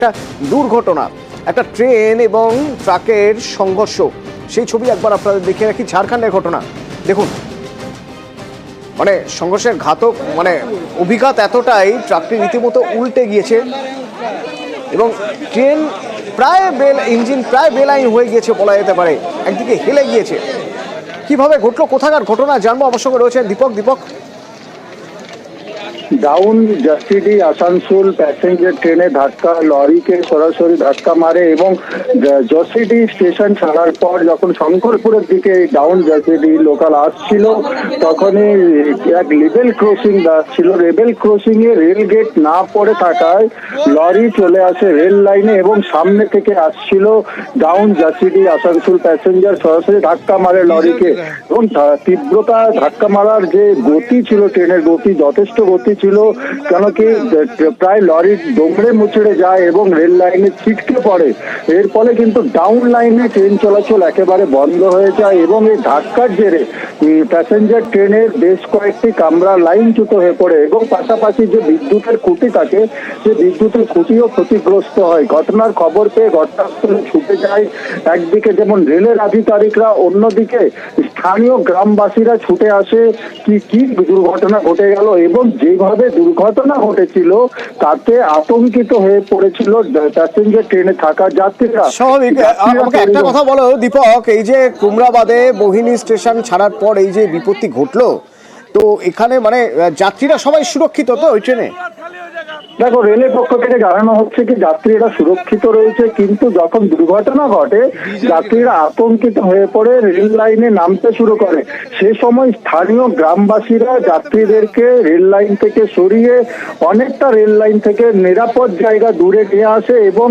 একটা দুর্ঘটনা, একটা ট্রেন এবং ট্রাকের সংঘর্ষ, সেই ছবি একবার আপনাদের দেখিয়ে রাখি। ঝাড়খণ্ডের ঘটনা দেখুন, মানে সংঘর্ষের ঘাতক মানে অভিঘাত এতটাই, ট্রাকটি রীতিমতো উল্টে গিয়েছে এবং ট্রেন প্রায় ইঞ্জিন প্রায় বেলাইন হয়ে গিয়েছে বলা যেতে পারে, একদিকে হেলে গিয়েছে। কিভাবে ঘটলো, কোথাকার ঘটনা জানবো। আমার সঙ্গে রয়েছেন দীপক। ডাউন জাসিডি আসানসোল প্যাসেঞ্জার ট্রেনে ধাক্কা, লরিকে সরাসরি ধাক্কা মারে এবং জাসিডি স্টেশন ছাড়ার পর যখন শঙ্করপুরের দিকে ডাউন জাসিডি লোকাল আসছিল তখনই এক লেভেল ক্রসিং ছিল। লেভেল ক্রসিং এ রেল গেট না পড়ে থাকায় লরি চলে আসে রেল লাইনে এবং সামনে থেকে আসছিল ডাউন জাসিডি আসানসোল প্যাসেঞ্জার, সরাসরি ধাক্কা মারে লরিকে এবং তীব্রতা ধাক্কা মারার যে গতি ছিল, ট্রেনের গতি যথেষ্ট গতি ছিল, কেন কি প্রায় লরি দৌড়ে মুচড়ে যায় এবং রেল লাইনে ছিটকে পড়ে। এর ফলে কিন্তু ডাউন লাইনে ট্রেন চলাচল একেবারে বন্ধ হয়ে যায় এবং এই ধাক্কার জেরে প্যাসেঞ্জার ট্রেনের বেশ কয়েকটি কামরা লাইনচ্যুত হয়ে পড়ে এবং পাশাপাশি যে বিদ্যুতের খুঁটি থাকে সে বিদ্যুতের খুঁটিও ক্ষতিগ্রস্ত হয়। ঘটনার খবর পেয়ে ঘটনাস্থলে ছুটে যায় একদিকে যেমন রেলের আধিকারিকরা, অন্যদিকে স্থানীয় গ্রামবাসীরা ছুটে আসে কি দুর্ঘটনা ঘটে গেল এবং যেভাবে দুর্ঘটনা ঘটেছিল তাতে আতঙ্কিত হয়ে পড়েছিল প্যাসেঞ্জার ট্রেনে থাকা যাত্রীরা। স্বাভাবিক। আমাকে একটা কথা বলো দীপক, এই যে কুমড়াবাদে মোহিনী স্টেশন ছাড়ার পর এই যে বিপত্তি ঘটলো, তো এখানে মানে যাত্রীরা সবাই সুরক্ষিত তো ওই ট্রেনে? দেখো, রেলের পক্ষ থেকে জানানো হচ্ছে কি যাত্রীরা সুরক্ষিত রয়েছে, কিন্তু যখন দুর্ঘটনা ঘটে যাত্রীরা আতঙ্কিত হয়ে পড়ে রেল লাইনে নামতে শুরু করে। সে সময় স্থানীয় গ্রামবাসীরা যাত্রীদেরকে রেল লাইন থেকে সরিয়ে অনেকটা রেল লাইন থেকে নিরাপদ জায়গা দূরে নিয়ে আসে এবং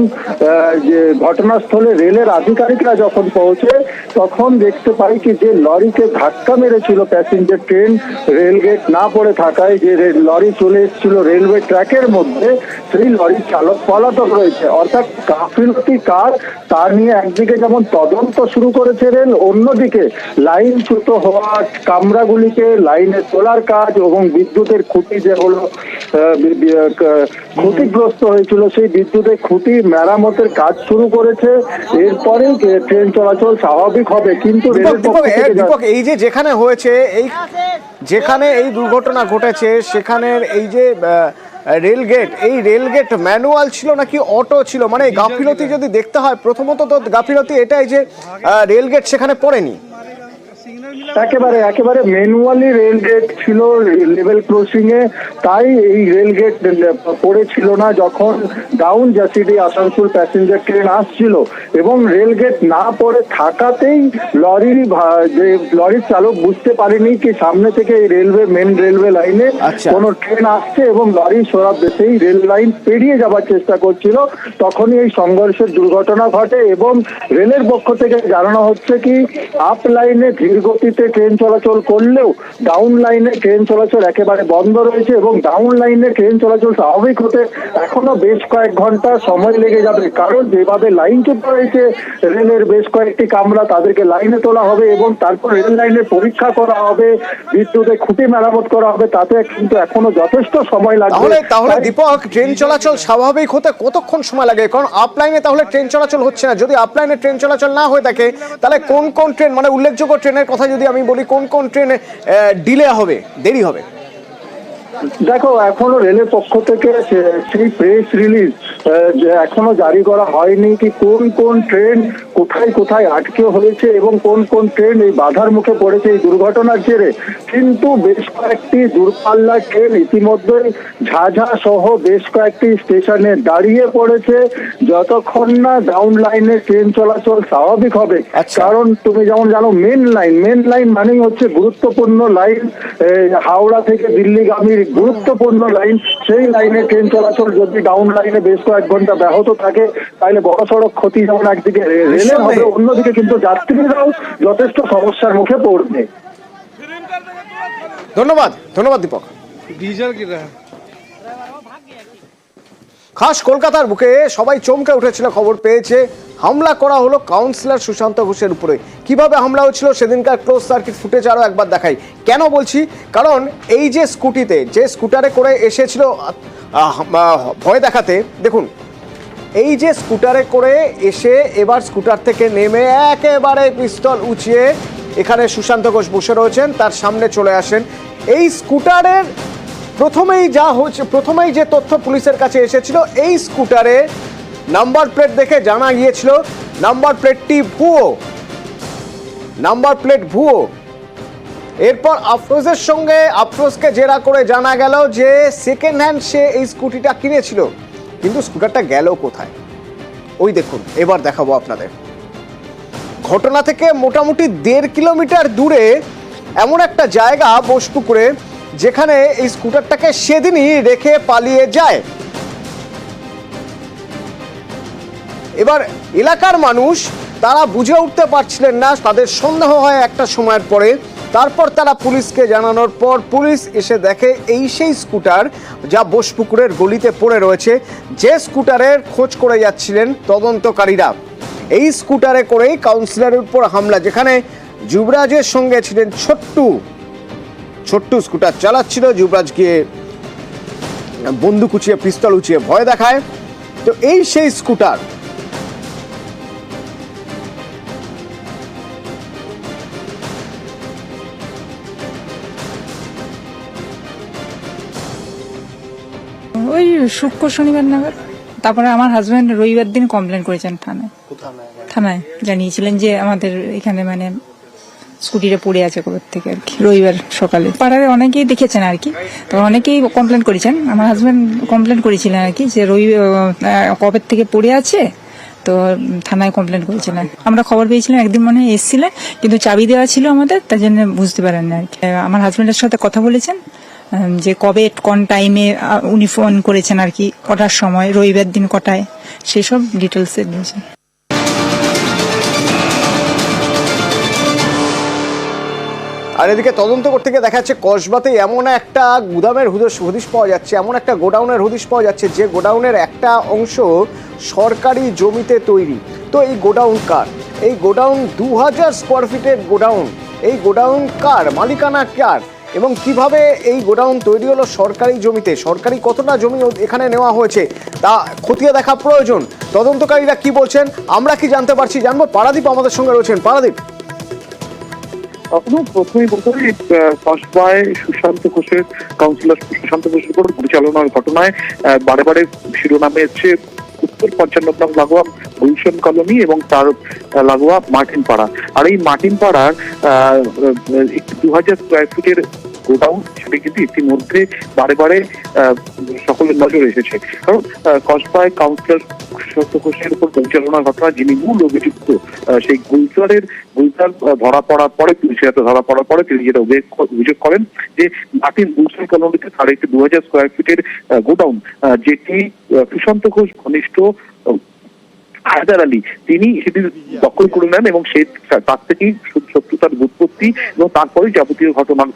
যে ঘটনাস্থলে রেলের আধিকারিকরা যখন পৌঁছে তখন দেখতে পাই কি যে লরিকে ধাক্কা মেরেছিল প্যাসেঞ্জার ট্রেন রেল গেট না পড়ে থাকায়, যে লরি চলে এসেছিল রেলওয়ে ট্র্যাকের মধ্যে, সেই লরির চালক পলাতক রয়েছে। অর্থাৎ গাফিলতি কার তা নিয়ে একদিকে যেমন তদন্ত শুরু করেছে রেল, অন্যদিকে লাইনচ্যুত হওয়া কামরাগুলিকে লাইনে তোলার কাজ এবং বিদ্যুতের খুঁটি যে হলো ক্ষতিগ্রস্ত হয়েছিল সেই বিদ্যুতের খুঁটি মেরামতের কাজ শুরু করেছে। এরপরে ট্রেন চলাচল স্বাভাবিক হবে। কিন্তু এই যে যেখানে হয়েছে, যেখানে এই দুর্ঘটনা ঘটেছে সেখানের এই যে রেলগেট, এই রেলগেট ম্যানুয়াল ছিল নাকি অটো ছিল? মানে গাফিলতি যদি দেখতে হয়, প্রথমত তো গাফিলতি এটাই যে রেলগেট সেখানে পড়েনি। একেবারে ম্যানুয়ালি রেল গেট ছিল লেভেল ক্রসিং এ, তাই এই রেল গেট পড়েছিল না যখন down Jasidih Asansol passenger train আসছিল এবং রেল গেট না পড়ে থাকাতেই লরির চালক বুঝতে পারেনি কি সামনে থেকে এই মেন রেলওয়ে লাইনে কোন ট্রেন আসছে এবং লরি সেই রেল লাইন পেরিয়ে যাবার চেষ্টা করছিল। তখনই এই সংঘর্ষের দুর্ঘটনা ঘটে এবং রেলের পক্ষ থেকে জানানো হচ্ছে কি আপ লাইনে ধীর গতিতে ট্রেন চলাচল করলেও ডাউন লাইনে ট্রেন চলাচল একেবারে বন্ধ রয়েছে এবং ডাউন লাইনে ট্রেন চলাচল স্বাভাবিক হতে এখনো বেশ কয়েক ঘন্টা সময় লেগে যাবে, কারণ যেভাবে লাইনচ্যুত রয়েছে রেলের বেশ কয়েকটি কামরা, তাদেরকে লাইনে তোলা হবে এবং তারপর রেল লাইনের পরীক্ষা করা হবে, বিদ্যুতের খুঁটি মেরামত করা হবে, তাতে কিন্তু এখনো যথেষ্ট সময় লাগবে। তাহলে দীপক, ট্রেন চলাচল স্বাভাবিক হতে কতক্ষণ সময় লাগে? কারণ আপ লাইনে তাহলে ট্রেন চলাচল হচ্ছে না। যদি আপ লাইনে ট্রেন চলাচল না হয়ে থাকে তাহলে কোন কোন ট্রেন, মানে উল্লেখযোগ্য ট্রেনের কথা যদি আমি বলি, কোন কোন ট্রেনে ডিলে হবে, দেরি হবে? দেখো, এখনো রেলের পক্ষ থেকে সেই প্রেস রিলিজ এখনো জারি করা হয়নি কি কোন কোন ট্রেন কোথায় আটকে হয়েছে এবং কোন কোন ট্রেন এই বাধার মুখে পড়েছে এই দুর্ঘটনার জেরে। কিন্তু বেশ কয়েকটি দূরপাল্লার ট্রেন ইতিমধ্যে ঝাঝা সহ বেশ কয়েকটি স্টেশনে দাঁড়িয়ে পড়েছে যতক্ষণ না ডাউন লাইনে ট্রেন চলাচল স্বাভাবিক হবে। কারণ তুমি যেমন জানো, মেন লাইন মানেই হচ্ছে গুরুত্বপূর্ণ লাইন, হাওড়া থেকে দিল্লিগামী গুরুত্বপূর্ণ লাইন। সেই লাইনে ট্রেন চলাচল যদি ডাউন লাইনে বেশ কয়েক ঘন্টা ব্যাহত থাকে তাহলে বড় সড়ক ক্ষতি যেমন একদিকে রেলের হবে, অন্যদিকে কিন্তু যাত্রীরাও যথেষ্ট সমস্যার মুখে পড়বে। ধন্যবাদ দীপক। খাস কলকাতার বুকে সবাই চমকে উঠেছিল খবর পেয়েছে হামলা করা হলো কাউন্সিলর সুশান্ত ঘোষের উপরে। কিভাবে হামলা হয়েছিল সেদিনকার ক্লোজ সার্কিট ফুটেজ আরও একবার দেখাই। কেন বলছি, কারণ এই যে স্কুটারে করে এসেছিল ভয় দেখাতে, দেখুন এই যে স্কুটারে করে এসে এবার স্কুটার থেকে নেমে একেবারে পিস্তল উঁচিয়ে এখানে সুশান্ত ঘোষ বসে রয়েছেন, তার সামনে চলে আসেন। এই স্কুটারের প্রথমেই যে তথ্য পুলিশের কাছে এসেছিল, এই স্কুটারে নাম্বার প্লেট দেখে জানা গিয়েছিল নাম্বার প্লেটটি ভুয়ো, নাম্বার প্লেট ভুয়ো। এরপর আফরোজকে জেরা করে জানা গেল যে সেকেন্ড হ্যান্ড সে এই স্কুটিটা কিনেছিল, কিন্তু স্কুটারটা গেল কোথায় ওই দেখুন। এবার দেখাবো আপনাদের। ঘটনা থেকে মোটামুটি 1.5 কিলোমিটার দূরে এমন একটা জায়গা বোসপুকুরে, যেখানে এই স্কুটারটাকে সেদিনই রেখে পালিয়ে যায়। এবার এলাকার মানুষ তারা বুঝে উঠতে পারছিলেন না, তাদের সন্দেহ হয় একটা সময়ের পরে। তারপর তারা পুলিশকে জানানোর পর পুলিশ এসে দেখে এই সেই স্কুটার যা বোসপুকুরের গলিতে পড়ে রয়েছে, যে স্কুটারের খোঁজ করে যাচ্ছিলেন তদন্তকারীরা। এই স্কুটারে করেই কাউন্সিলরের উপর হামলা, যেখানে যুবরাজের সঙ্গে ছিলেন ছোট্টু স্কুটার চালাচ্ছিল। যুবরাজ গিয়ে বন্দুক উঁচিয়ে পিস্তল উঁচিয়ে ভয় দেখায়। তো এই সেই স্কুটার। ওই শুক্র শনিবার নাগাদ। তারপরে আমার হাজবেন্ড রবিবার দিন কমপ্লেন করেছেন থানায় জানিয়েছিলেন যে আমাদের এখানে মানে স্কুটিটা পড়ে আছে কবে থেকে আর কি, রবিবার সকালে। পাড়ার অনেকেই দেখেছেন আর কি, তো অনেকেই কমপ্লেন করেছেন। আমার হাজবেন্ড কমপ্লেন করেছিলেন আর কি যে কবে থেকে পড়ে আছে, তো থানায় কমপ্লেন করেছিলেন। আমরা খবর পেয়েছিলাম, একদিন মনে হয় এসেছিলেন, কিন্তু চাবি দেওয়া ছিল আমাদের, তাই জন্য বুঝতে পারেন না আর কি। আমার হাজবেন্ডের সাথে কথা বলেছেন যে কবে কোন টাইমে উনি ফোন করেছেন আর কি, কটার সময়, রবিবার দিন কটায়, সেসব ডিটেলসে দিয়েছেন। আর এদিকে তদন্ত করতে গিয়ে দেখা যাচ্ছে কসবাতে এমন একটা গুদামের হদিশ পাওয়া যাচ্ছে, এমন একটা গোডাউনের হদিশ পাওয়া যাচ্ছে, যে গোডাউনের একটা অংশ সরকারি জমিতে তৈরি। তো এই গোডাউন কার? এই গোডাউন 2000 স্কোয়ার ফিটের গোডাউন। এই গোডাউন কার, মালিকানা কার, এবং কিভাবে এই গোডাউন তৈরি হলো সরকারি জমিতে? সরকারি কতটা জমি এখানে নেওয়া হয়েছে তা খতিয়ে দেখা প্রয়োজন। তদন্তকারীরা কি বলছেন আমরা কি জানতে পারছি, জানবো। পারাদীপ আমাদের সঙ্গে রয়েছেন। পারাদীপ, প্রথমেই বলতে হবে কসবায় সুশান্ত ঘোষের কাউন্সিলর সুশান্ত ঘোষের উপর পরিচালনার ঘটনায় বারে বারে শিরোনামে হচ্ছে উত্তর 55 নং লাগোয়া গুলশন কলোনি এবং তার লাগোয়া মার্টিন পাড়া। আর এই মার্টিন পাড়ার 2000 স্কোয়ার ফিটের গোডাউন, সেটা কিন্তু ইতিমধ্যে বারে বারে সকলের নজরে এসেছে। কারণ কসবায় কাউন্সিলর সুশান্ত ঘোষের উপর পরিচালনার ঘটনা, যিনি মূল অভিযুক্ত, সেই গুলজার ধরা পড়ার পরে, পুলিশের হাতে ধরা পড়ার পরে তিনি যেটা অভিযোগ করেন যে মার্টিন গুলশন কলোনিতে তার একটি 2000 স্কোয়ার ফিটের গোডাউন, যেটি সুশান্ত ঘোষ ঘনিষ্ঠ হায়দার আলী তিনি সেটি দখল করে নেন এবং তার থেকেই শত্রুতার উৎপত্তি এবং তারপরে যাবতীয় ঘটনার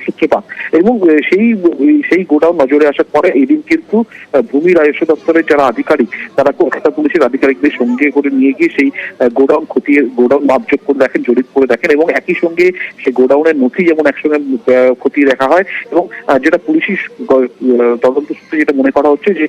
সূত্রপাত। এবং সেই গোডাউন নজরে আসার পরে এদিন কিন্তু ভূমি রাজস্ব দপ্তরের যারা আধিকারিক, তারা কলকাতা পুলিশের আধিকারিকদের সঙ্গে করে নিয়ে গিয়ে সেই গোডাউন মাপযোগ করে দেখেন, জরিপ করে দেখেন, এবং একই সঙ্গে সেই গোডাউনের নথি যেমন একসঙ্গে খতিয়ে দেখা হয়। এবং যেটা পুলিশি তদন্ত সূত্রে যেটা মনে করা হচ্ছে যে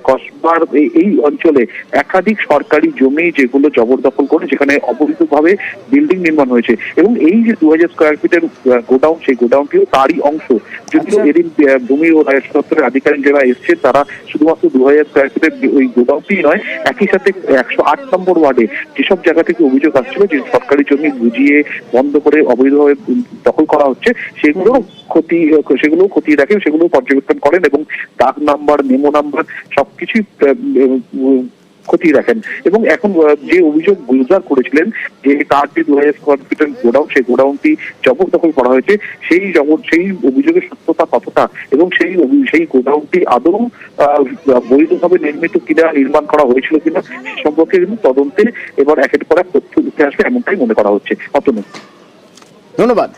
কসবার এই অঞ্চলে একাধিক সরকারি জমি যেগুলো জবরদখল করে, যেখানে অবৈধভাবে বিল্ডিং নির্মাণ হয়েছে, এবং এই যে 2000 স্কোয়ার ফিটের গোডাউন, সেই গোডাউনটিও তারই অংশ। যদিও এদিন ভূমি ও রাজস্ব দপ্তরের আধিকারিক যারা এসছে, তারা শুধুমাত্র 2000 স্কোয়ার ফিটের ওই গোডাউনটি নয়, একই সাথে 108 নম্বর ওয়ার্ডে যেসব জায়গা থেকে অভিযোগ আসছিল যে সরকারি জমি বুঝিয়ে বন্ধ করে অবৈধভাবে দখল করা হচ্ছে, সেগুলো খতিয়ে দেখেন, সেগুলো পর্যবেক্ষণ করেন এবং দাগ নাম্বার, মেমো নাম্বার সবকিছু খতিয়ে রাখেন। এবং এখন যে অভিযোগ গুলজার করেছিলেন যে তার যে 2000 স্কোয়ার ফিটের গোডাউন, সেই গোডাউনটি জবরদখল করা হয়েছে, সেই অভিযোগের সত্যতা কতটা এবং সেই গোডাউনটি আদৌ বৈধভাবে নির্মিত কিনা, নির্মাণ করা হয়েছিল কিনা, সে সম্পর্কে কিন্তু তদন্তে এবার একের পর এক তথ্য উঠে আসবে, এমনটাই মনে করা হচ্ছে। অতনু, ধন্যবাদ।